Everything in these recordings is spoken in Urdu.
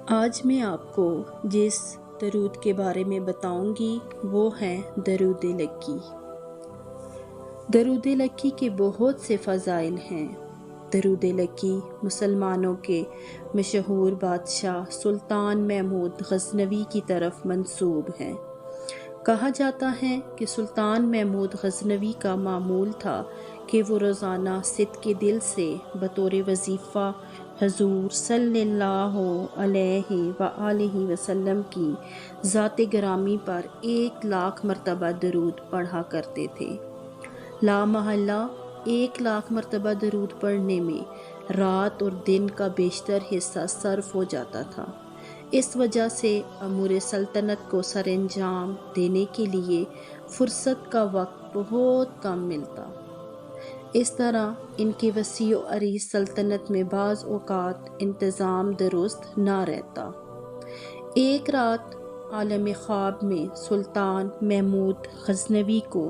آج میں آپ کو جس درود کے بارے میں بتاؤں گی وہ ہے درود لکی۔ درود لکی کے بہت سے فضائل ہیں۔ درود لکی مسلمانوں کے مشہور بادشاہ سلطان محمود غزنوی کی طرف منسوب ہے۔ کہا جاتا ہے کہ سلطان محمود غزنوی کا معمول تھا کہ وہ روزانہ صدق دل سے بطور وظیفہ حضور صلی اللہ علیہ وآلہ وسلم کی ذات گرامی پر 1,00,000 مرتبہ درود پڑھا کرتے تھے۔ لامحالہ 1,00,000 مرتبہ درود پڑھنے میں رات اور دن کا بیشتر حصہ صرف ہو جاتا تھا۔ اس وجہ سے امور سلطنت کو سر انجام دینے کے لیے فرصت کا وقت بہت کم ملتا۔ اس طرح ان کی وسیع و عریض سلطنت میں بعض اوقات انتظام درست نہ رہتا۔ ایک رات عالم خواب میں سلطان محمود غزنوی کو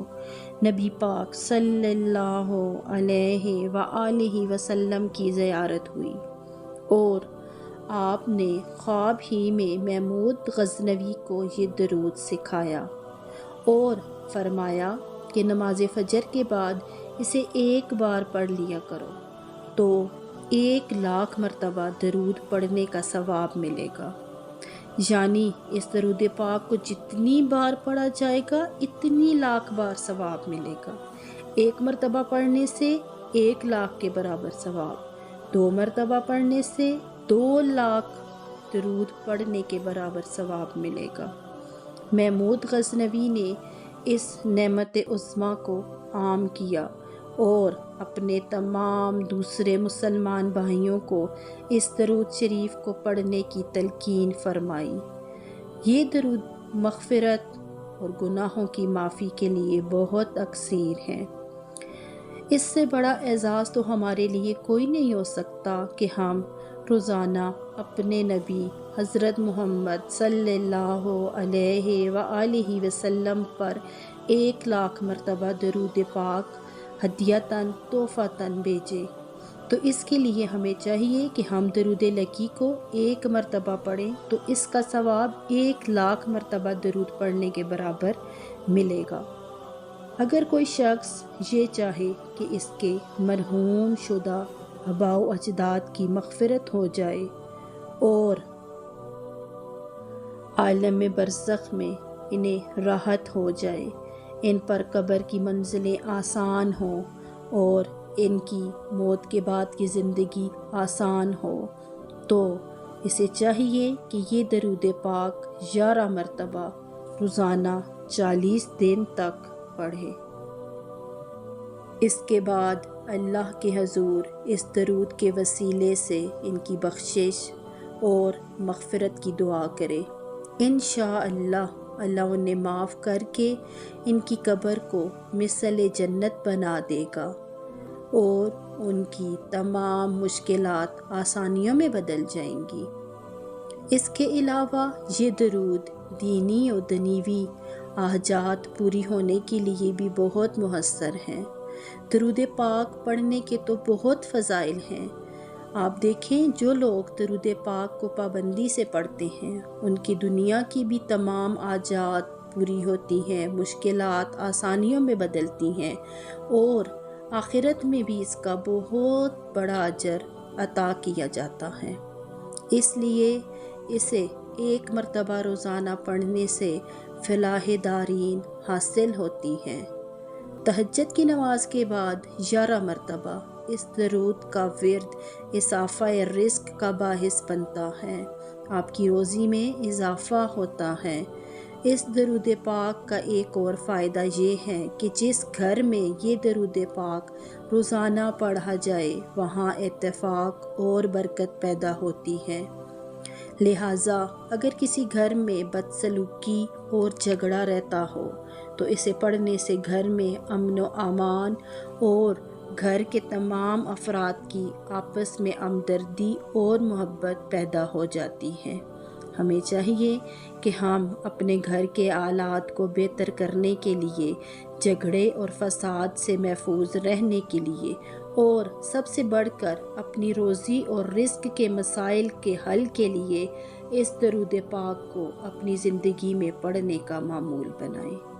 نبی پاک صلی اللہ علیہ وآلہ وسلم کی زیارت ہوئی اور آپ نے خواب ہی میں محمود غزنوی کو یہ درود سکھایا اور فرمایا کہ نماز فجر کے بعد اسے ایک بار پڑھ لیا کرو تو 1,00,000 مرتبہ درود پڑھنے کا ثواب ملے گا۔ یعنی اس درود پاک کو جتنی بار پڑھا جائے گا اتنی لاکھ بار ثواب ملے گا۔ 1 مرتبہ پڑھنے سے 1,00,000 کے برابر ثواب، 2 مرتبہ پڑھنے سے 2,00,000 درود پڑھنے کے برابر ثواب ملے گا۔ محمود غزنوی نے اس نعمت عظمیٰ کو عام کیا اور اپنے تمام دوسرے مسلمان بھائیوں کو اس درود شریف کو پڑھنے کی تلقین فرمائی۔ یہ درود مغفرت اور گناہوں کی معافی کے لیے بہت اکثیر ہے۔ اس سے بڑا اعزاز تو ہمارے لیے کوئی نہیں ہو سکتا کہ ہم روزانہ اپنے نبی حضرت محمد صلی اللہ علیہ وآلہ وسلم پر 1,00,000 مرتبہ درود پاک ہدیۃً تحفۃً بھیجے۔ تو اس کے لیے ہمیں چاہیے کہ ہم درود لکی کو 1 مرتبہ پڑھیں تو اس کا ثواب 1,00,000 مرتبہ درود پڑھنے کے برابر ملے گا۔ اگر کوئی شخص یہ چاہے کہ اس کے مرحوم شدہ آباء و اجداد کی مغفرت ہو جائے اور عالم برزخ میں انہیں راحت ہو جائے، ان پر قبر کی منزلیں آسان ہوں اور ان کی موت کے بعد کی زندگی آسان ہو، تو اسے چاہیے کہ یہ درود پاک 11 مرتبہ روزانہ 40 دن تک پڑھے۔ اس کے بعد اللہ کے حضور اس درود کے وسیلے سے ان کی بخشش اور مغفرت کی دعا کرے۔ انشاءاللہ اللہ انہیں معاف کر کے ان کی قبر کو مثل جنت بنا دے گا اور ان کی تمام مشکلات آسانیوں میں بدل جائیں گی۔ اس کے علاوہ یہ درود دینی و دنیوی حاجات پوری ہونے کے لیے بھی بہت مؤثر ہیں۔ درود پاک پڑھنے کے تو بہت فضائل ہیں۔ آپ دیکھیں جو لوگ درود پاک کو پابندی سے پڑھتے ہیں ان کی دنیا کی بھی تمام حاجات پوری ہوتی ہیں، مشکلات آسانیوں میں بدلتی ہیں اور آخرت میں بھی اس کا بہت بڑا اجر عطا کیا جاتا ہے۔ اس لیے اسے 1 مرتبہ روزانہ پڑھنے سے فلاح دارین حاصل ہوتی ہے۔ تہجد کی نماز کے بعد 11 مرتبہ اس درود کا ورد اضافہ رزق کا باعث بنتا ہے، آپ کی روزی میں اضافہ ہوتا ہے۔ اس درود پاک کا ایک اور فائدہ یہ ہے کہ جس گھر میں یہ درود پاک روزانہ پڑھا جائے وہاں اتفاق اور برکت پیدا ہوتی ہے۔ لہٰذا اگر کسی گھر میں بدسلوکی اور جھگڑا رہتا ہو تو اسے پڑھنے سے گھر میں امن و امان اور گھر کے تمام افراد کی آپس میں ہمدردی اور محبت پیدا ہو جاتی ہے۔ ہمیں چاہیے کہ ہم اپنے گھر کے حالات کو بہتر کرنے کے لیے، جھگڑے اور فساد سے محفوظ رہنے کے لیے اور سب سے بڑھ کر اپنی روزی اور رزق کے مسائل کے حل کے لیے اس درود پاک کو اپنی زندگی میں پڑھنے کا معمول بنائیں۔